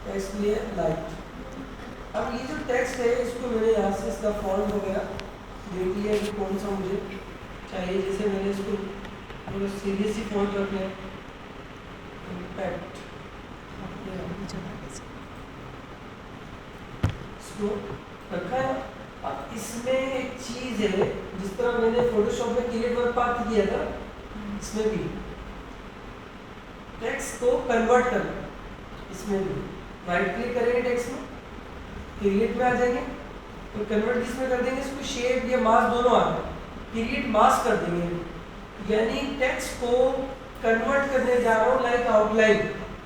Text लिए light. अब ये जो टेक्स्ट है इसको मैंने यहाँ से इसका फॉन्ट वगैरह देख लिया कि कौन सा मुझे चाहिए। जैसे मैंने इसको थोड़ा सीरियस ही फॉन्ट रखना है, इम्पैक्ट इसको रखा है। अब इसमें एक चीज़ है, जिस तरह मैंने फोटोशॉप में क्रिएट वर्क पाथ किया था, इसमें भी टेक्स्ट को कन्वर्ट करना। इसमें भी राइट क्लिक करेंगे टेक्स्ट में, क्रिएट में आ जाएंगे तो कन्वर्ट किसमें कर देंगे, इसको शेप या मास्क दोनों आ गए, क्रिएट मास्क कर देंगे। यानी टेक्स्ट को कन्वर्ट करने जा रहा हूँ लाइक आउटलाइन।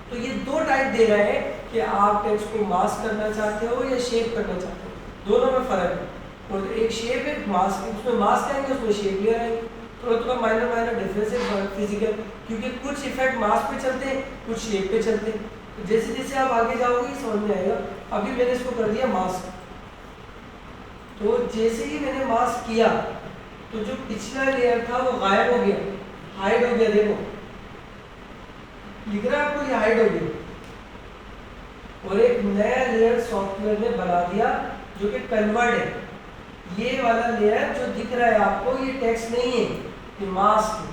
तो ये दो टाइप दे रहा है कि आप टेक्स्ट को मास्क करना चाहते हो या शेप करना चाहते हो, दोनों में फर्क है। और एक शेप है मास्क, उसमें मास्क आएंगे उसमें शेप ले आएंगे, थोड़ा माइनर डिफरेंस है फिजिकल, क्योंकि कुछ इफेक्ट मास्क पे चलते हैं कुछ शेप पे चलते हैं। तो जैसे जैसे आप आगे जाओगे समझ में आएगा। अभी मैंने इसको कर दिया मास्क, तो जैसे ही मैंने मास्क किया तो जो पिछला लेयर था वो गायब हो गया, हाइड हो गया। देखो लिख रहा है आपको, ये हाइड हो गया और एक नया लेयर सॉफ्टवेयर ने बना दिया जो कि कन्वर्ट है। ये वाला लेयर जो दिख रहा है आपको ये टेक्स्ट नहीं है, ये मास्क है।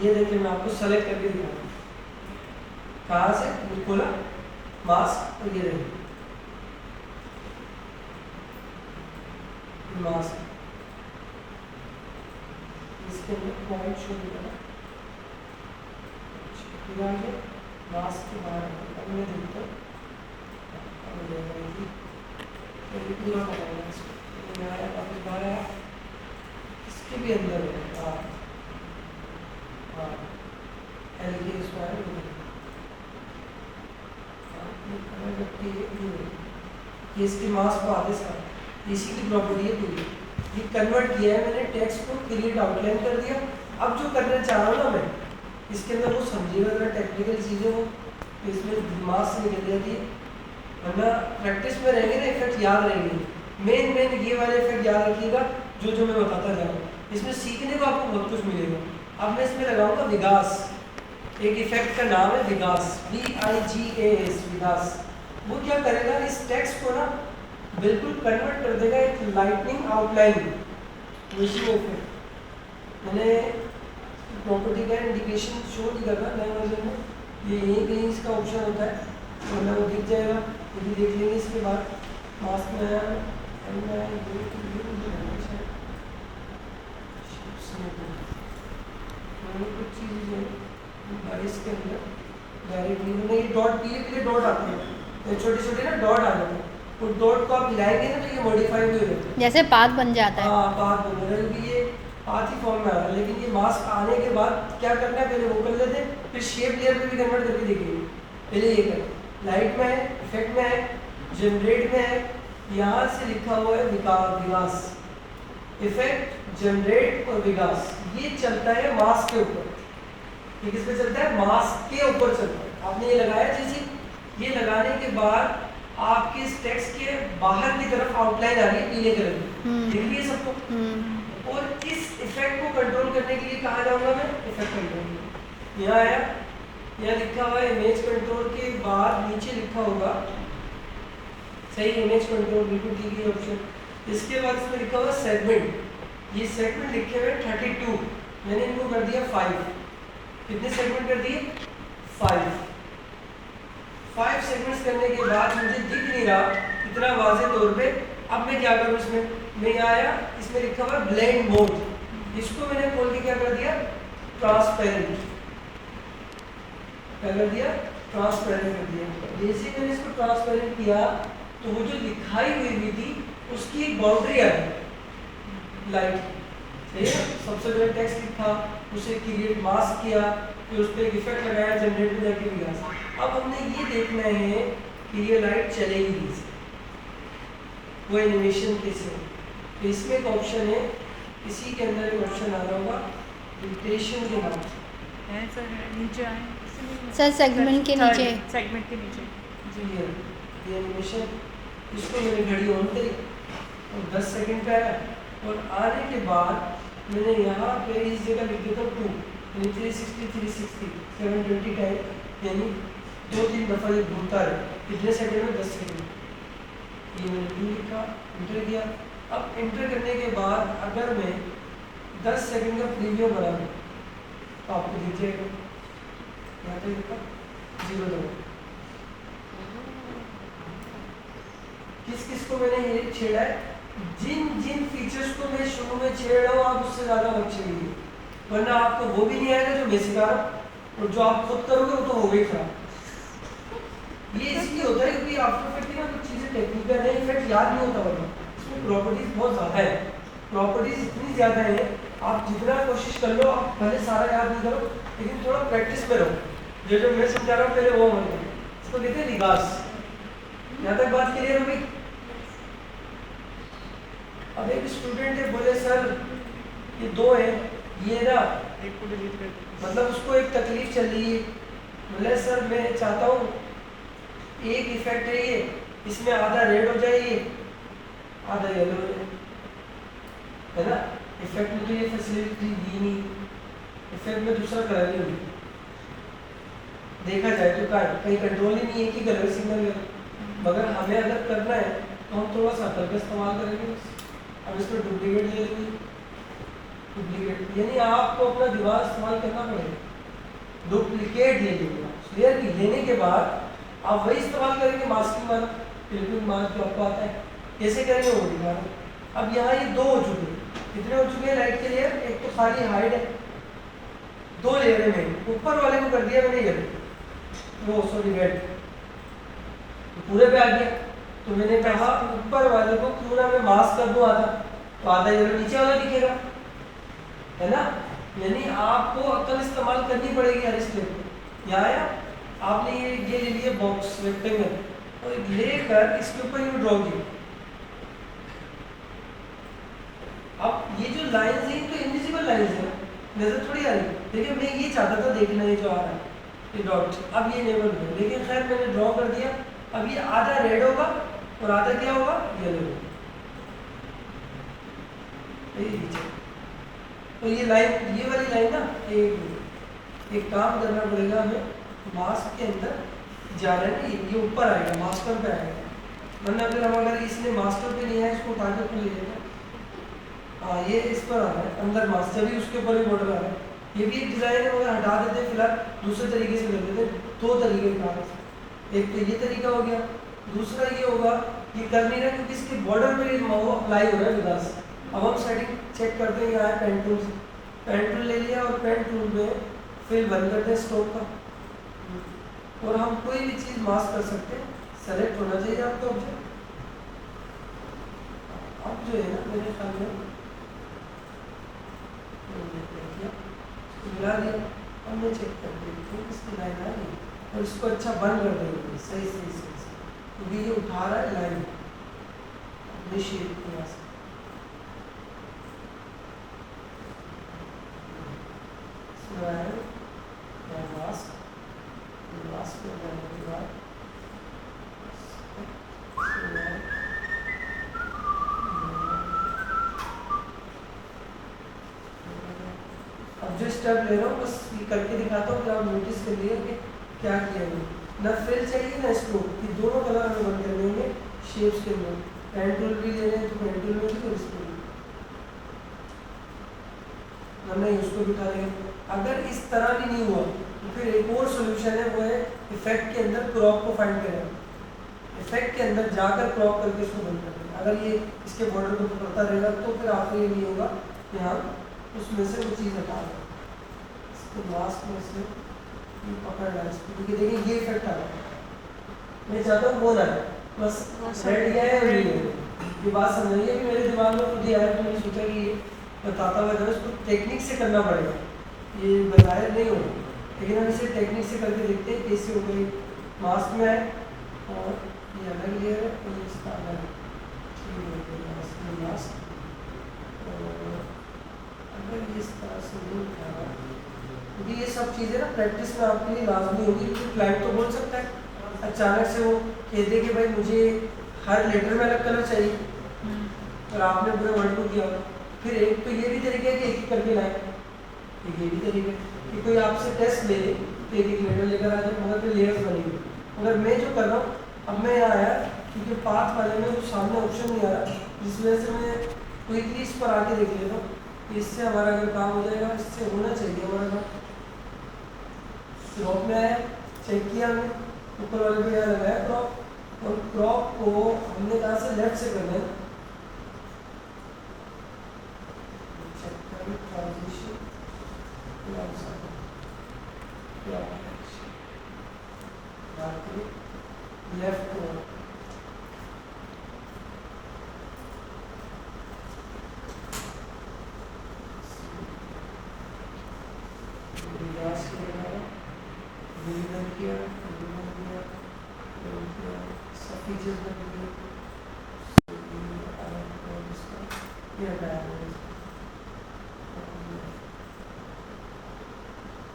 ये देखिए मैं आपको सेलेक्ट करके दिखा रहा हूँ, कहाँ से खोला मास्क, और ये देखिए मास्क, इसके अंदर पॉइंट शो करा मास्क के बाहर मैं देखता हूँ पूरा बताऊंगा इसको। मेरा वापस बाहर आया, इसके भी अंदर है हाँ हाँ एल के स्क्वायर ये इसके मास्क को आधे साथ इसी की प्रॉपर्टी है पूरी। ये कन्वर्ट किया है मैंने, टेक्स्ट को क्रिएट आउटलाइन कर दिया। अब जो करना चाह रहा हूँ ना मैं, इसके अंदर वो समझिएगा अगर टेक्निकल चीज़ें हो तो इसमें दिमाग से निकल जाती है, वरना प्रैक्टिस में रहेंगे ना इफेक्ट याद रहेंगे। मेन ये वाले इफेक्ट याद रखिएगा जो मैं बताता जा रहा हूँ। इसमें सीखने को आपको बहुत कुछ मिलेगा। अब मैं इसमें लगाऊंगा विगास, एक इफेक्ट का नाम है विगास, VIGAS विगास। वो क्या करेगा, इस टेक्स्ट को ना बिल्कुल कन्वर्ट कर देगा एक लाइटनिंग आउटलाइन। मैंने प्रॉपर्टी का इंडिकेशन शो नहीं करना नए वर्जन में, ये यहीं कहीं इसका ऑप्शन होता है, वरना वो दिख जाएगा, वो भी देख लेंगे इसके बाद। मास्क में कुछ चीज़ें इसके अंदर डायरेक्टली डॉट पीले डॉट आते हैं, छोटे ना डॉट आ जाते हैं, तो डॉट को आप मिलाएंगे ना तो ये मॉडिफाई भी हो जाता है, जैसे पाथ बन जाता है। हाँ पाथ बन जाता है, क्योंकि ये पाथ ही फॉर्म में आ रहा है। लेकिन ये मास्क आने के बाद क्या करना है, पहले वो कर लेते हैं, फिर शेप लेयर पे भी कन्वर्ट करके देखेंगे। पहले ये करें, लाइट में है, इफेक्ट में है, जनरेट में है, यहाँ से लिखा हुआ है विगास, इफेक्ट जनरेट और विगास, ये चलता है मास्क के ऊपर। ये किस पे चलता है, मास्क के ऊपर चलता है। आपने ये लगाया, जैसे ये लगाने के बाद आपके इस टेक्स्ट के बाहर की तरफ आउटलाइन आ रही है पीले कलर की, दिख रही है सबको। और इस इफेक्ट को कंट्रोल करने के लिए कहाँ जाऊंगा मैं, इफेक्ट कंट्रोल, यहाँ आया, यहाँ लिखा हुआ है इमेज कंट्रोल के बाद नीचे लिखा होगा सही इमेज कंट्रोल, बिल्कुल ठीक है ऑप्शन। इसके बाद इसमें लिखा हुआ सेगमेंट, ये सेगमेंट लिखे हुए 32, मैंने इनको कर दिया 5। कितने सेगमेंट कर दिए, 5 सेगमेंट्स करने के बाद मुझे दिख नहीं रहा इतना वाज़े तौर पे। अब मैं क्या करूँ, इसमें मैं यहाँ आया, इसमें लिखा हुआ ब्लेंड मोड, इसको मैंने खोल के क्या कर दिया, ट्रांसपेरेंट कर दिया, ट्रांसपेरेंट कर दिया। जैसे मैंने इसको ट्रांसपेरेंट किया तो वो जो लिखाई हुई थी उसकी एक बाउंड्री आ गई लाइट, सही है। सबसे पहले टेक्स्ट लिखा, उसे क्रिएट मास्क किया, फिर उस पर एक इफेक्ट लगाया, जनरेट में जाके दिया। अब हमने ये देखना है कि ये लाइट चलेगी कैसे, वो एनिमेशन कैसे हो। तो इसमें एक ऑप्शन है, इसी के अंदर एक ऑप्शन आ रहा होगा डिक्टेशन के नाम से, है सर, नीचे आए सर सेगमेंट के नीचे, सेगमेंट के नीचे जी ये एनिमेशन, इसको मैंने घड़ी ऑन करी और 10 सेकंड का आया, और आने के बाद मैंने यहाँ पे इस जगह लिख दिया था 2, यानी 360 720 टाइम, यानी 2-3 दफ़ा ये घूमता रहे, कितने सेकंड में? 10 सेकंड। ये मैंने टी लिखा, इंटर किया। अब इंटर करने के बाद अगर मैं 10 सेकंड का प्रीव्यू बना दूँ तो आपको दिख जाएगा, यहाँ पे लिखा 0 दो। किस किस को मैंने ये छेड़ा है? जिन जिन फीचर्स को मैं शुरू में छेड़ रहा हूँ आप उससे ज़्यादा मत छेड़िए, वरना आपको वो भी नहीं आएगा जो मैं सिखा रहा हूँ, और जो आप खुद करोगे वो तो हो गई खराब। ये इसलिए होता है क्योंकि आफ्टर इफेक्ट की ना कुछ चीज़ें टेक्निकल है, इफेक्ट याद नहीं होता, वरना इसमें प्रॉपर्टीज बहुत ज़्यादा है। प्रॉपर्टीज इतनी ज़्यादा है, आप जितना कोशिश कर लो, आप भले सारा याद नहीं करो, लेकिन थोड़ा प्रैक्टिस में रहो। जो जो मैं समझा रहा हूँ पहले वो मत करो, इसको कहते हैं रिगार्स। यहाँ तक बात क्लियर हो गई? अब एक स्टूडेंट है, बोले सर ये 2 है, ये ना एक को डिलीट कर दो। मतलब उसको एक तकलीफ चल रही है, बोले सर मैं चाहता हूँ एक इफेक्ट है ये, इसमें आधा रेड हो जाए, ये आधा येलो हो जाए, है ना? इफेक्ट में तो ये फैसिलिटी दी नहीं, इफेक्ट में दूसरा कलर ही नहीं देखा जाए तो कहीं कंट्रोल ही नहीं है कि कलर सिग्नल है, मगर हमें अगर करना है तो हम थोड़ा सा अकल का इस्तेमाल करेंगे। अब इसमें डुप्लीकेट ले लेंगे, डुप्लीकेट यानी आपको अपना दिमाग इस्तेमाल करना पड़ेगा। डुप्लीकेट ले लेंगे, क्लियर की लेने के बाद आप वही इस्तेमाल करेंगे, मास्किंग वाला फिल्मिंग मास्क जो आपको आता है, कैसे करेंगे वो दिखा रहा हूं। अब यहाँ ये 2 हो चुके हैं, कितने हो चुके हैं लाइट के लेयर? एक तो खाली हाइड है, 2 लेयर है, मैंने ऊपर वाले को कर दिया मैंने येलो, वो सॉरी रेड, पूरे पे आ गया। तो मैंने कहा ऊपर वाले को क्यों ना मैं मास्क कर दूं आधा, तो आधा येलो नीचे वाला दिखेगा, है ना? यानी आपको अकल इस्तेमाल करनी पड़ेगी हर स्टेप पे। यहाँ आया, आपने ये ले लिया बॉक्स रेक्टेंगल और लेकर इसके ऊपर ये ड्रॉ किया। अब ये जो लाइंस हैं तो इनविजिबल लाइंस है, नजर थोड़ी आ रही, लेकिन मैं ये चाहता था देखना ये जो आ रहा है ये डॉट, अब ये नेबल है, लेकिन खैर मैंने ड्रॉ कर दिया। अब ये आधा रेड होगा और आधा क्या होगा? येलो होगा। तो ये लाइन, ये वाली लाइन ना, एक काम करना पड़ेगा हमें, मास्क के अंदर जा रहा है ना, ये ऊपर आएगा, मास्कर पे आएगा, वरना अगर इसने मास्कर पे नहीं है, इसको उठा के ले लेगा। हाँ, ये इस पर आ रहा है अंदर मास्क, जब उसके ऊपर ही बॉर्डर आ रहा है। ये भी एक डिज़ाइन है, मगर हटा देते हैं फिलहाल, दूसरे तरीके से कर देते हैं। 2 तरीके का, एक तो ये तरीका हो गया, दूसरा ये होगा, ये कर नहीं रहा क्योंकि इसके बॉर्डर पे अप्लाई हो रहा है विकास। अब हम सेटिंग चेक करते हैं, यहाँ पेन टूल, पेन टूल ले लिया और पेन टूल में फिल बंद करते हैं स्ट्रोक का, और हम कोई भी चीज़ मास्क कर सकते हैं। सेलेक्ट होना चाहिए आपका ऑब्जेक्ट। अब जो है ना मेरे ख्याल में मिला दिया, अब मैं चेक कर देती हूँ इसकी लाइन आ रही है, और इसको अच्छा बंद कर देंगे सही क्योंकि ये उठा रहा है लाइन अपने शेप के यहाँ से। अब जो स्टेप ले रहा हूँ बस ये करके दिखाता हूँ कि आप नोटिस कर लिए कि क्या किया है। ना फिल चाहिए ना स्ट्रोक, ये दोनों कलर हमें बंद कर देंगे शेप्स के अंदर। पेन टूल भी ले रहे हैं तो पेन टूल में भी और इसको भी, वरना उसको भी उठा लेंगे। अगर इस तरह भी नहीं हुआ तो फिर एक और सोल्यूशन है, वो है इफेक्ट के अंदर क्रॉप को फाइंड करें। इफेक्ट के अंदर जाकर क्रॉप करके इसको बंद कर देंगे। अगर ये इसके बॉर्डर को पकड़ता रहेगा तो फिर आखिर ये नहीं होगा कि हाँ उसमें से वो चीज़ हटा दें, इसको लास्ट में से पकड़ रहा है इसको, क्योंकि देखिए ये इफेक्ट आ रहा है, मैं चाहता हूँ वो ना बस रेड गया है और ये बात समझिए कि मेरे दिमाग में खुद ही आया, तो मैंने सोचा कि ये बताता हुआ जब इसको टेक्निक से करना पड़ेगा, ये बजाय नहीं होगा, लेकिन हम इसे टेक्निक से करके देखते हैं कैसे हो गई। मास्क में है और ये अलग लेयर है और ये इसका अलग मास्क, और अगर ये इस तरह से नहीं उठा रहा, क्योंकि ये सब चीज़ें ना प्रैक्टिस में आपके लिए लाजमी होगी। क्योंकि क्लाइंट तो बोल सकता है अचानक से वो कह दे कि भाई मुझे हर लेटर में अलग कलर चाहिए, और आपने पूरे वर्ड को किया। फिर एक तो ये भी तरीका है कि एक करके लाए, ये भी तरीका है कि कोई आपसे टेस्ट ले ले तो एक लेटर लेकर आ जाए, मगर फिर लेयर्स बनेंगे। क्योंकि पाथ वाले में तो सामने ऑप्शन नहीं आ रहा, जिस वजह से मैं क्विकली इस पर आके देख लेता हूँ। इससे हमारा अगर काम हो जाएगा, इससे होना चाहिए हमारा काम। क्रॉप में आया, चेक किया हमने, ऊपर वाले पे यहाँ लगाया क्रॉप, और क्रॉप को हमने कहा से लेफ्ट से करना है। चेक करें ट्रांजिशन, लेफ्ट को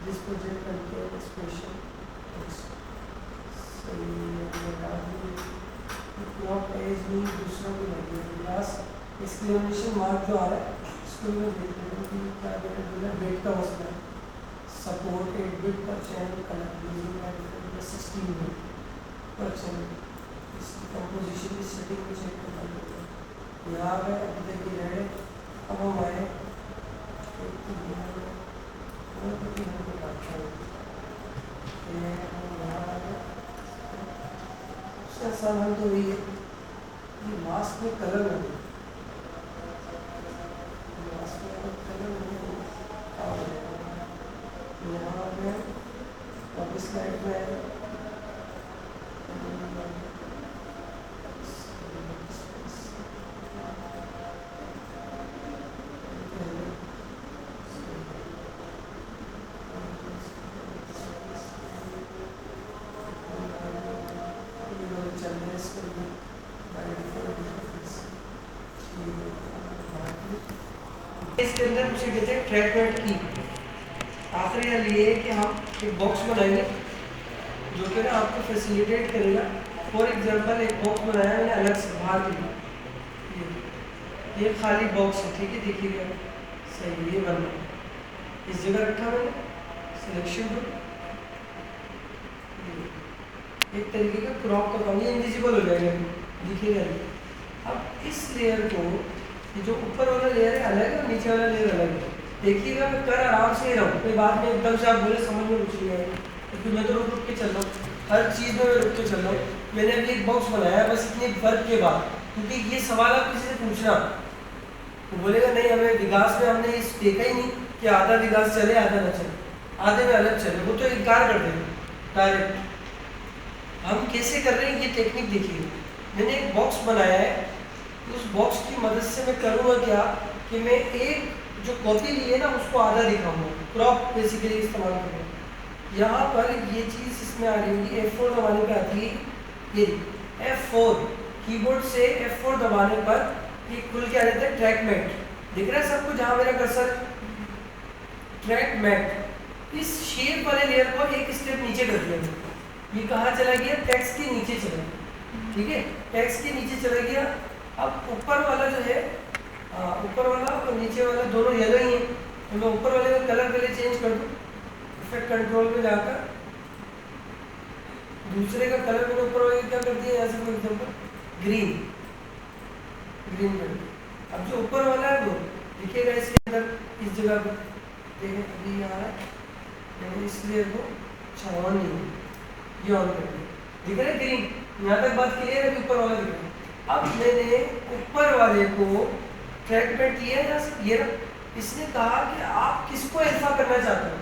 जिस प्रोजेक्ट करके एक्सप्रेशन दूसरा भी लगे लास्ट एक्सक्लेमेशन मार्क जो आ रहा है इसको मैं देख रहा हूँ कि क्या बोला बेट का मसला है। सपोर्ट 8 बिट पर चैनल कनेक्ट यूजिंग 16 बिट पर चैनल, इसकी कंपोजिशन की सेटिंग को चेक करना पड़ेगा। यहाँ पे अभी तक ये है, अब हम आए सबसे आसान हल तो वही है कि मास्क में कलर नहीं, मास्क में कलर नहीं यहाँ पे अब इस स्लाइड में इसके अंदर उसे कहते हैं ट्रैक पैड की। आखिरी हल ये है कि हम एक बॉक्स बनाएंगे जो कि ना आपको फैसिलिटेट करेगा। फॉर एग्जांपल एक बॉक्स बनाया मैंने अलग से बाहर के लिए, ये खाली बॉक्स है, ठीक है, देखिएगा सही ये बना इस जगह रखा मैंने सिलेक्शन को, एक तरीके का क्रॉप का काम, ये इनविजिबल हो जाएगा, दिखेगा नहीं। अब इस लेयर को, ये जो ऊपर वाला लेयर है अलग है और नीचे वाला लेयर अलग है, देखिएगा मैं कर आराम से ही रहा हूँ, कोई बात नहीं एकदम से आप बोले समझ में कुछ नहीं आएगा, क्योंकि मैं तो रुक के चल रहा हूँ, हर चीज़ में मैं रुक के चल रहा हूँ। मैंने अभी एक बॉक्स बनाया बस इतने फर्क के बाद, क्योंकि ये सवाल आप किसी से पूछना, वो बोलेगा नहीं हमें विकास में हमने इस देखा ही नहीं कि आधा विकास चले आधा न चले, आधे में अलग चले, वो तो इनकार कर देंगे डायरेक्ट। हम कैसे कर रहे हैं ये टेक्निक देखिए। मैंने एक बॉक्स बनाया है, उस बॉक्स की मदद से मैं करूँगा क्या कि मैं एक जो कॉपी ली है ना उसको आधा दिखाऊंगा, क्रॉप बेसिकली इस्तेमाल करूँगा। यहाँ पर ये चीज़ इसमें आ रही होगी, F4 दबाने पे आती है, ये F4 कीबोर्ड से F4 दबाने पर ये खुल के आ जाता है ट्रैक मैट, दिख रहा है सबको जहाँ मेरा कर्सर, ट्रैक मैट। इस शेप वाले लेयर को एक स्टेप नीचे कर दिया, ये कहाँ चला गया, टेक्स्ट के नीचे चला गया, ठीक है, टेक्स्ट के नीचे चला गया। अब ऊपर वाला जो है, ऊपर वाला और नीचे वाला दोनों येलो ही है, तो मैं ऊपर वाले का कलर पहले चेंज कर दूँ, इफेक्ट कंट्रोल में जाकर दूसरे का कलर मैंने ऊपर वाले क्या कर दिया, यहाँ से फॉर एग्जाम्पल ग्रीन, ग्रीन कर दिया। अब जो ऊपर वाला है वो दिखेगा इसके अंदर, इस जगह पर देखें अभी यहाँ है, इसलिए वो छावन नहीं है, ये ऑन कर दिया, दिख रहा है ग्रीन, यहाँ तक बात क्लियर है, ऊपर वाला दिख रहा है। अब मैंने ऊपर वाले को ट्रैक पे किया है, ये इसने कहा कि आप किसको अल्फा करना चाहते हो,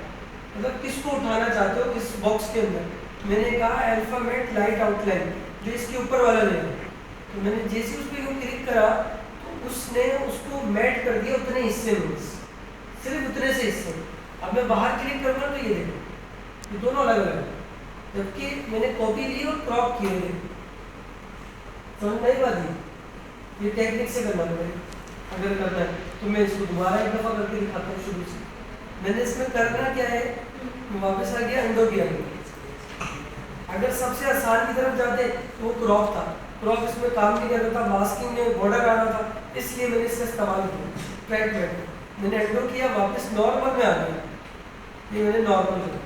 मतलब किसको उठाना चाहते हो इस बॉक्स के अंदर। मैंने कहा अल्फाबेट लाइट आउटलाइन, जो इसके ऊपर वाला लेयर, तो मैंने जैसे उस पर क्लिक करा तो उसने उसको मैट कर दिया उतने हिस्से में, सिर्फ उतने से हिस्से। अब मैं बाहर क्लिक करूँगा तो ये देखो ये दोनों अलग अलग है, जबकि मैंने कॉपी ली और क्रॉप किए थे। समझ नहीं बात, ये टेक्निक से करना पड़ेगा। अगर करना है तो मैं इसको दोबारा एक दफ़ा करके दिखाता हूँ शुरू से। मैंने इसमें करना क्या है, वापस आ गया अंडो किया। अगर सबसे आसान की तरफ जाते तो वो क्रॉप था, क्रॉप इसमें काम नहीं करता था, मास्किंग में बॉर्डर आना था, इसलिए मैंने इसका इस्तेमाल किया ट्रैक पैड। मैंने अंडो किया, वापस नॉर्मल में आ गया, ये मैंने नॉर्मल किया।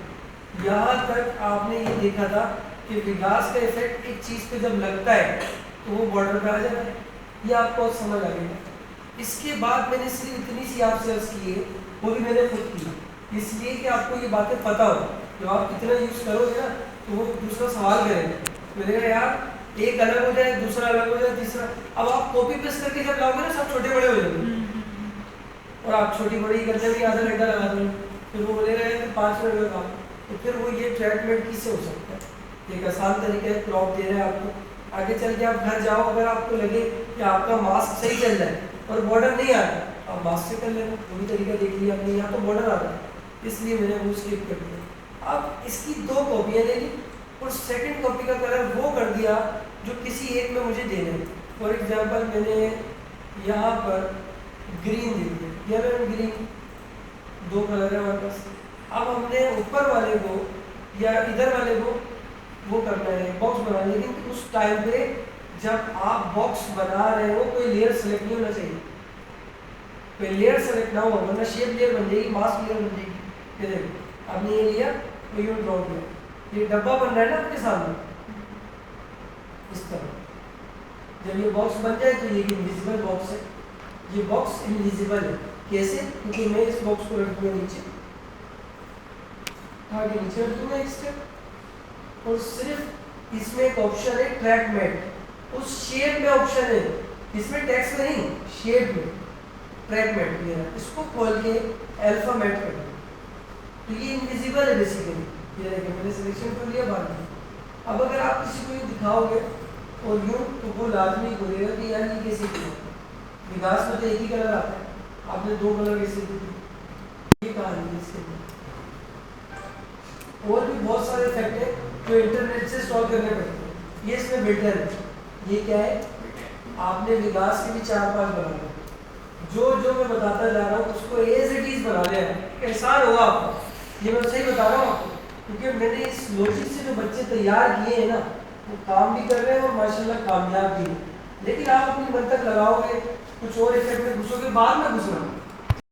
यहाँ तक आपने ये देखा था कि विकास का इफेक्ट एक चीज़ पे जब लगता है तो वो बॉर्डर पे आ जाता है। ये आपको समझ आ गया। इसके बाद मैंने सिर्फ इतनी सी आपसे अर्ज की है, वो भी मैंने खुद की, इसलिए कि आपको ये बातें पता हो। जब आप कितना यूज़ करोगे ना तो वो दूसरा सवाल करेंगे, बोलेगा यार एक अलग हो जाए, दूसरा अलग हो जाए, तीसरा। अब आप कॉपी पेस्ट करके जब लाओगे ना सब छोटे बड़े हो जाएंगे, और आप छोटी बड़ी करने में आधा घंटा लगा देंगे, फिर वो बोलेगा यार 5 मिनट का काम। तो फिर वो ये ट्रीटमेंट किससे हो सकता है? एक आसान तरीका है, क्रॉप दे रहे हैं आपको। आगे चल के आप घर जाओ, अगर आपको लगे कि आपका मास्क सही चल रहा है और बॉर्डर नहीं आ रहा, आप मास्क से कर लेना। वो भी तरीका देख लिया आपने, यहाँ तो बॉर्डर आ रहा है, इसलिए मैंने वो स्किप कर दिया। अब इसकी 2 कॉपियाँ ले ली और सेकंड कॉपी का कलर वो कर दिया जो किसी एक में मुझे देना है। फॉर एग्जांपल मैंने यहाँ पर ग्रीन दे दिया, येलो एंड ग्रीन 2 कलर है हमारे पास। अब हमने ऊपर वाले को या इधर वाले को वो करना है, बॉक्स बनाना है, लेकिन उस टाइम पे जब आप बॉक्स बना रहे हो कोई लेयर सेलेक्ट नहीं होना चाहिए, कोई लेयर सेलेक्ट ना हो, वरना शेप लेयर बन जाएगी, मास्क लेयर बन जाएगी। ये देखो आपने ये लिया तो ये ड्रॉ किया, ये डब्बा बन रहा है ना आपके सामने इस तरह। जब ये बॉक्स बन जाए तो ये इनविजिबल बॉक्स है, ये बॉक्स इनविजिबल है। कैसे? क्योंकि मैं इस बॉक्स को रख दूंगा नीचे, आगे नीचे रख दूंगा एक स्टेप, और सिर्फ इसमें एक ऑप्शन है ट्रैक मैट, उस शेप में ऑप्शन है, इसमें टेक्स्ट नहीं, शेप में ट्रैक मैट मेरा, इसको खोल के अल्फा मैट कर दूँ तो ये इनविजिबल है बेसिकली। ये देखिए मैंने सिलेक्शन कर लिया बाद में। अब अगर आप किसी को ये दिखाओगे और यूँ, तो वो लाजमी बोलेगा कि यार ये कैसे किया। विकास में तो एक ही कलर आता है, आपने 2 कलर कैसे दिए, ये कहानी है इसके अंदर। और भी बहुत सारे इफेक्ट है जो इंटरनेट से सॉल्व करने पड़ते हैं। ये इसमें बेटर है। ये क्या है? आपने विकास के भी 4-5 बनाने, जो जो मैं बताता जा रहा हूँ उसको एज इट इज बना लिया, एहसान होगा आपको। ये मैं सही बता रहा हूँ आपको, क्योंकि मैंने इस लॉजिक से जो बच्चे तैयार किए हैं ना, वो काम भी कर रहे हैं और माशाल्लाह कामयाब भी हैं। लेकिन आप अपनी मंतक लगाओगे, कुछ और इफेक्ट में घुसोगे, बाद में घुसना